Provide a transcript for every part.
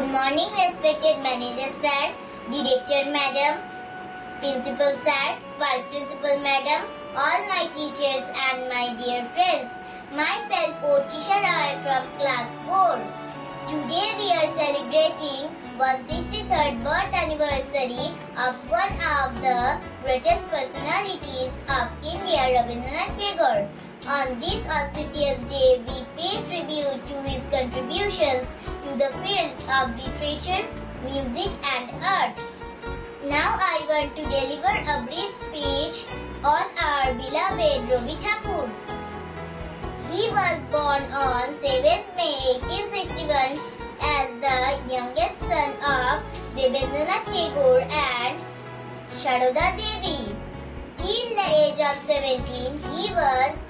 Good morning, respected manager sir, director madam, principal sir, vice principal madam, all my teachers and my dear friends. Myself, Urchisha Roy from class 4. Today we are celebrating 163rd birth anniversary of one of the greatest personalities of India, Rabindranath Tagore. On this auspicious day, we pay tribute to his contributions to the fields of literature, music and art. Now I want to deliver a brief speech on our beloved Ravi Thakur. He was born on 7th May 1861 as the youngest son of Rabindranath Tagore and Sharoda Devi. Till the age of 17, he was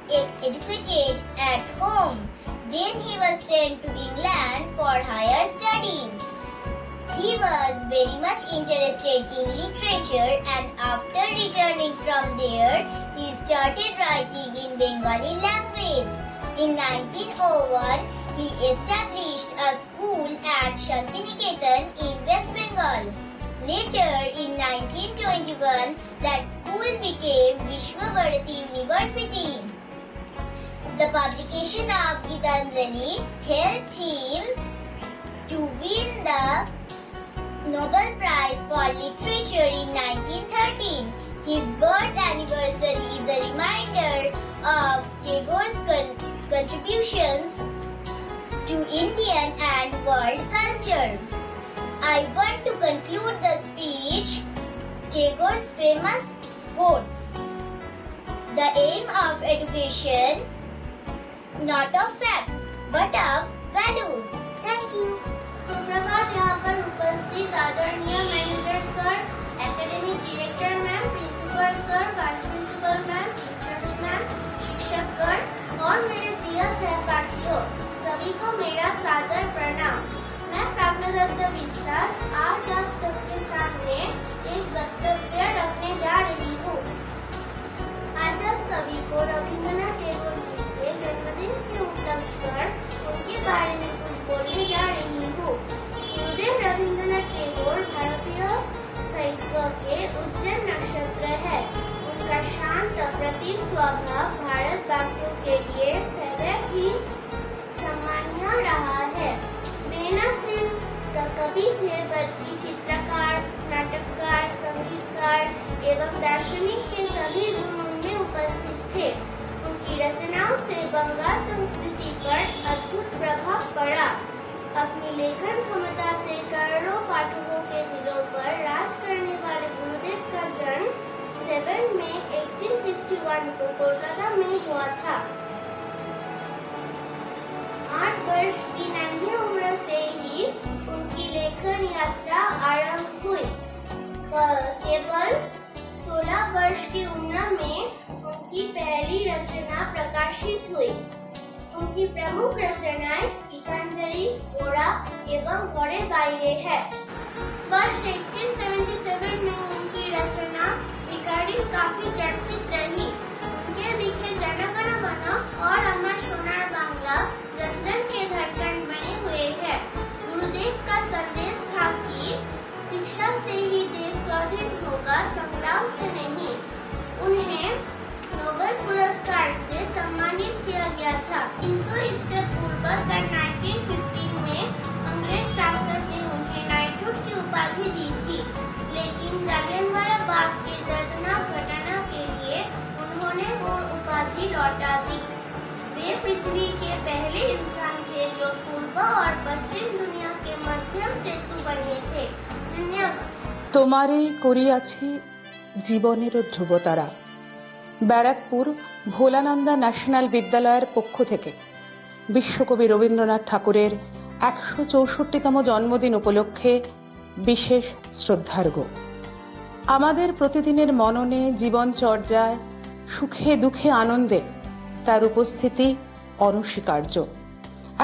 educated at home. Then he was sent to England for higher studies. He was very much interested in literature, and after returning from there, he started writing in Bengali language. In 1901, he established a school at Shantiniketan in West Bengal. Later, in 1921, that school became Vishwabharati University. The publication of Gitanjali helped him to win the Nobel Prize for Literature in 1913. His birth anniversary is a reminder of Tagore's contributions to Indian and world culture. I want to conclude the speech Tagore's famous quotes. The aim of education, not of facts, but of values. Thank you. सुप्रभात। यहाँ पर उपस्थित आदरणीय manager sir, academic director ma'am, principal sir, vice principal ma'am, teachers ma'am, शिक्षकगण और मेरे प्रिय सहपाठियों, सभी को मेरा सादर प्रणाम। मैं प्राज्ञदत्त विश्वास आज आप सबके सामने एक वक्तव्य रखने जा रही हूँ। आज आप सभी को रविंद्रनाथ टैगोर जी के जन्मदिन के उपलक्ष्य पर उनके बारे में कुछ बोलने जा रही हूँ। गुरुदेव रविंद्रनाथ टैगोर भारतीय साहित्य के उज्जवल नक्षत्र है। उनका शांत प्रतिम स्वभाव भारतवासियों के लिए सदैव ही सम्मानीय रहा है। वे न सिर्फ कवि थे बल्कि चित्रकार, नाटककार, संगीतकार एवं दार्शनिक के सभी गुण उनमें उपस्थित थे। उनकी रचनाओं से बंगाल संस्कृति पर अद्भुत प्रभाव पड़ा। अपनी लेखन क्षमता से करोड़ों पाठकों के दिलों पर राज करने वाले गुरुदेव का जन्म 7 मई 1861 को कोलकाता में हुआ था। 8 वर्ष की नन्ही उम्र से ही उनकी लेखन यात्रा आरंभ हुई। केवल 16 वर्ष की उम्र में उनकी पहली रचना प्रकाशित हुई। उनकी प्रमुख रचनाएं गीतांजलि, गोरा एवं घोड़े बाइरे है। वर्ष 1877 में उनकी रचना भिखारी काफी चर्चित रही। उनके लिखे जन गण मन और अमर सोनार बांग्ला जन जन के धड़कन बने हुए हैं। गुरुदेव का संदेश था कि शिक्षा से ही देश स्वाधीन होगा, संग्राम से नहीं। उन्हें नोबेल पुरस्कार से सम्मानित किया गया था, किंतु इससे पूर्व सन 1915 में अंग्रेज शासक ने उन्हें नाइटहुड की उपाधि दी थी, लेकिन जालियनवाला बाग के दर्दनाक घटना के लिए उन्होंने वो उपाधि लौटा दी। वे पृथ्वी के पहले इंसान थे जो पूर्व और पश्चिम दुनिया के मध्यम सेतु बने थे। धन्यवाद। তোমারে করিয়াছি জীবনের ধ্রুবতারা। ব্যারাকপুর ভোলানন্দা ন্যাশনাল বিদ্যালয়ের পক্ষ থেকে বিশ্বকবি রবীন্দ্রনাথ ঠাকুরের 164তম জন্মদিন উপলক্ষে বিশেষ শ্রদ্ধার্ঘ্য। আমাদের প্রতিদিনের মননে, জীবনচর্যায়, সুখে দুঃখে আনন্দে তার উপস্থিতি অনস্বীকার্য।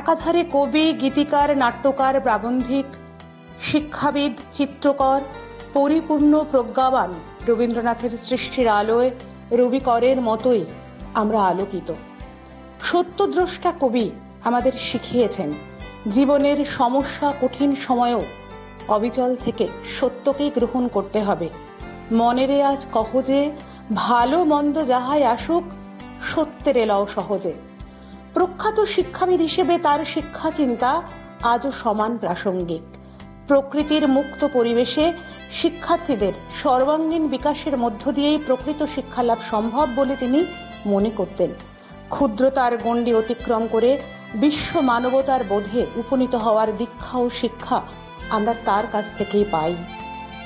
একাধারে কবি, গীতিকার, নাট্যকার, প্রাবন্ধিক, শিক্ষাবিদ, চিত্রকর, পরিপূর্ণ প্রজ্ঞাবান রবীন্দ্রনাথের সৃষ্টির আলোয় রবিকরের মতোই আমরা আলোকিত। সত্যদ্রষ্টা কবি আমাদের শিখিয়েছেন জীবনের সমস্যা কঠিন সময়েও অবিচল থেকে সত্যকেই গ্রহণ করতে হবে। মনেরে আজ কহ যে, ভালো মন্দ যাহাই আসুক, সত্যের এলাও সহজে। প্রখ্যাত শিক্ষাবিদ হিসেবে তার শিক্ষা চিন্তা আজও সমান প্রাসঙ্গিক। প্রকৃতির মুক্ত পরিবেশে শিক্ষার্থীদের সর্বাঙ্গীন বিকাশের মধ্য দিয়েই প্রকৃত শিক্ষালাভ সম্ভব বলে তিনি মনে করতেন। ক্ষুদ্রতার গণ্ডি অতিক্রম করে বিশ্ব মানবতার বোধে উপনীত হওয়ার দীক্ষা ও শিক্ষা আমরা তার কাছ থেকেই পাই।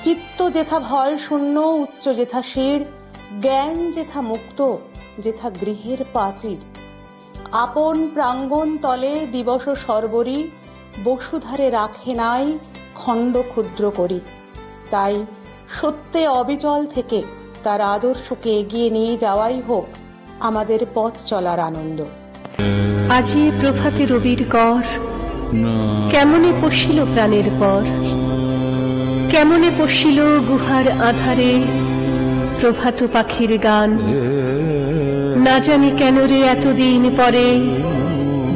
চিত্ত যেথা ভয় শূন্য, উচ্চ যেথা শির, জ্ঞান যেথা মুক্ত, যেথা গৃহের প্রাচীর। আপন প্রাঙ্গণ তলে দিবস সর্বরি, বসুধারে রাখে নাই খণ্ড ক্ষুদ্র করি। তাই সত্যে অবিচল থেকে তার আদর্শকে এগিয়ে নিয়ে যাওয়াই হোক আমাদের পথ চলার আনন্দ। আজি প্রভাতে রবির কর, কেমনে পশিল প্রাণের পর, কেমনে পশিল গুহার আধারে প্রভাত পাখির গান। না জানি কেন রে এতদিন পরে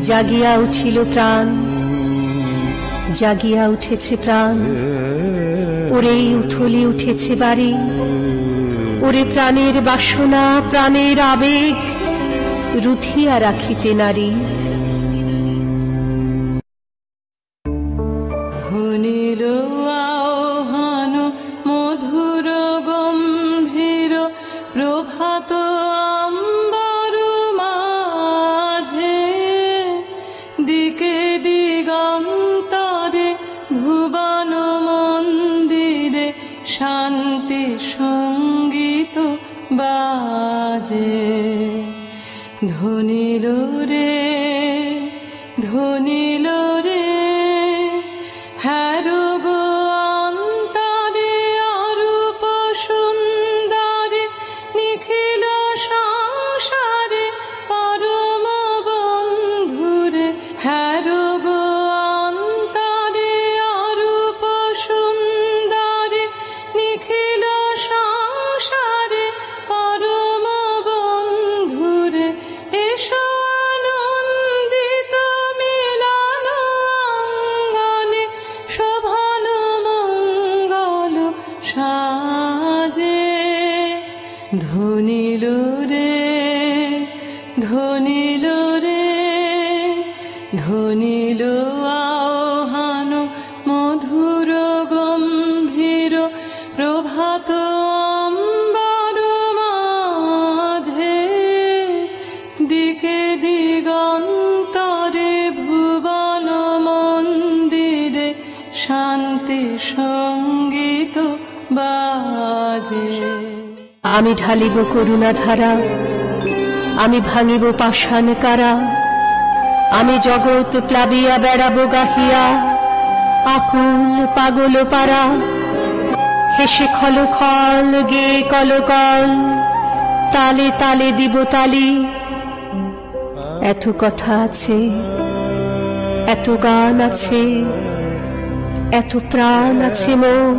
জাগিয়া উঠিল প্রাণ, জাগিয়া উঠেছে প্রাণ। ওরে উথলি উঠেছে বাড়ি, ওরে প্রাণের বাসনা প্রাণের আবেগ রুথিয়া রাখিতে নারী। শুনিল আহ্বান মধুর গম্ভীর, প্রভাত আম্বর মাঝে, দিকে দিগন্তরে ভুবন মন্দিরে শান্তি সঙ্গীত বাজে। ধ্বনিল রে, ধ্বনিল রে, হ্যারো গো অন্তরে অরূপ সুন্দরে, নিখিল সংসারে পরম বন্ধুরে। হ্যারো গো অন্তরে অরূপ সুন্দরে, নিখিল সংসারে পরম বন্ধুরে। এসো আনন্দিত মিলন অঙ্গনে, শোভন মঙ্গল সাজে। ধ্বনিল রে, ধ্বনিল রে, ধ্বনিল আহ্বান মধুর গম্ভীর, প্রভাত অম্বর মাঝে, দিকে দিগন্তরে ভুবন মন্দিরে শান্তি সঙ্গীত বাজে। আমি ঢালিব করুণা ধারা, আমি ভাঙিব পাষাণ কারা, আমি জগৎ প্লাবিয়া বেড়াবো গাহিয়া আকুল পাগল পারা। হেসে খল খল গে কলকল, তালে তালে দিব তালি। এত কথা আছে, এত গান আছে, এত প্রাণ আছে মোর,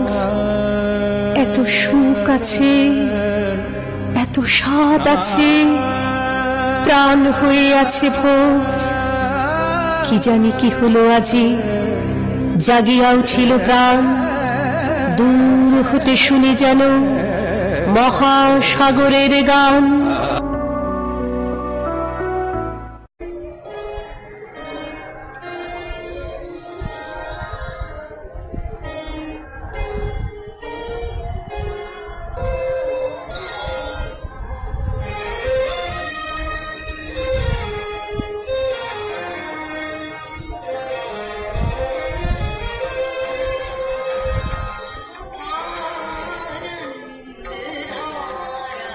এত সুখ আছে, এত স্বাদ আছে, প্রাণ হয়ে আছে ভোর। কি জানি কি হলো আজি, জাগিয়াও ছিল প্রাণ। দূর হতে শুনি যেন মহাসাগরের গান। आनंद धारा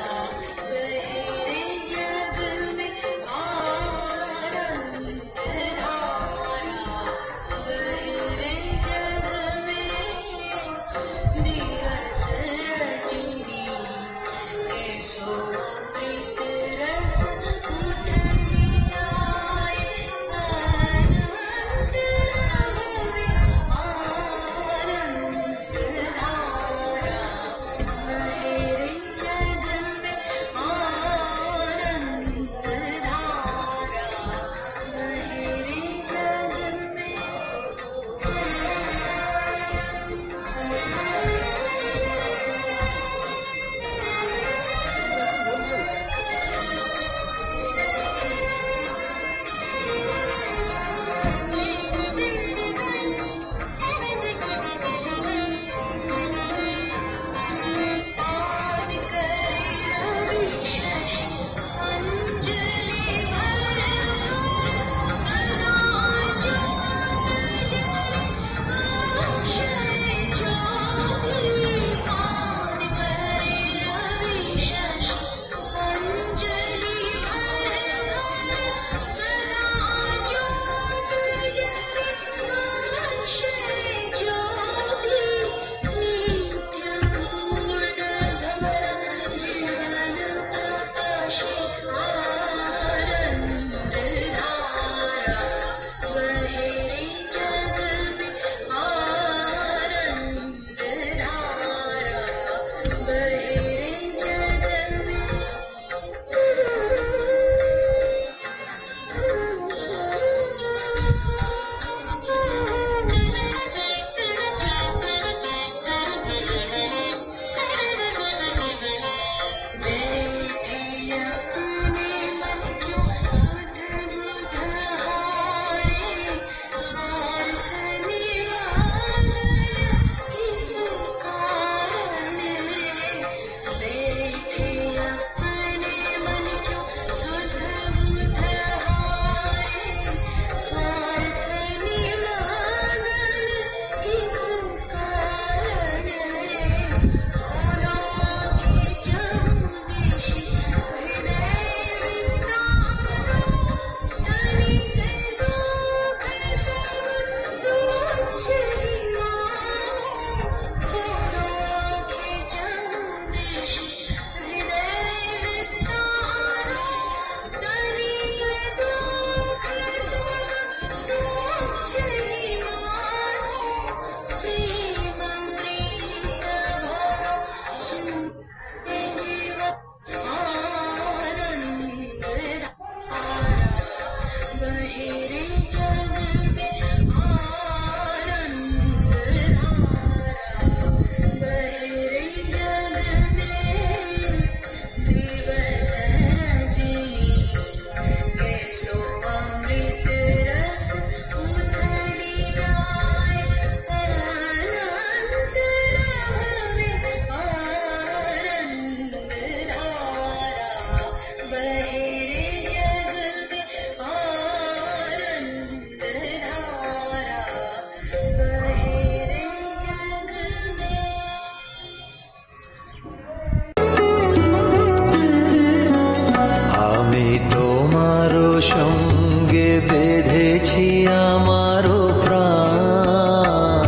সঙ্গে বেঁধেছি আমারও প্রাণ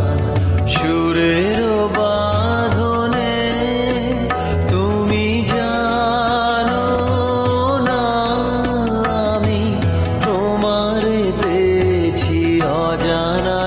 সুরের বাঁধনে তুমি জানো না আমি তোমারে পেয়েছি অজানা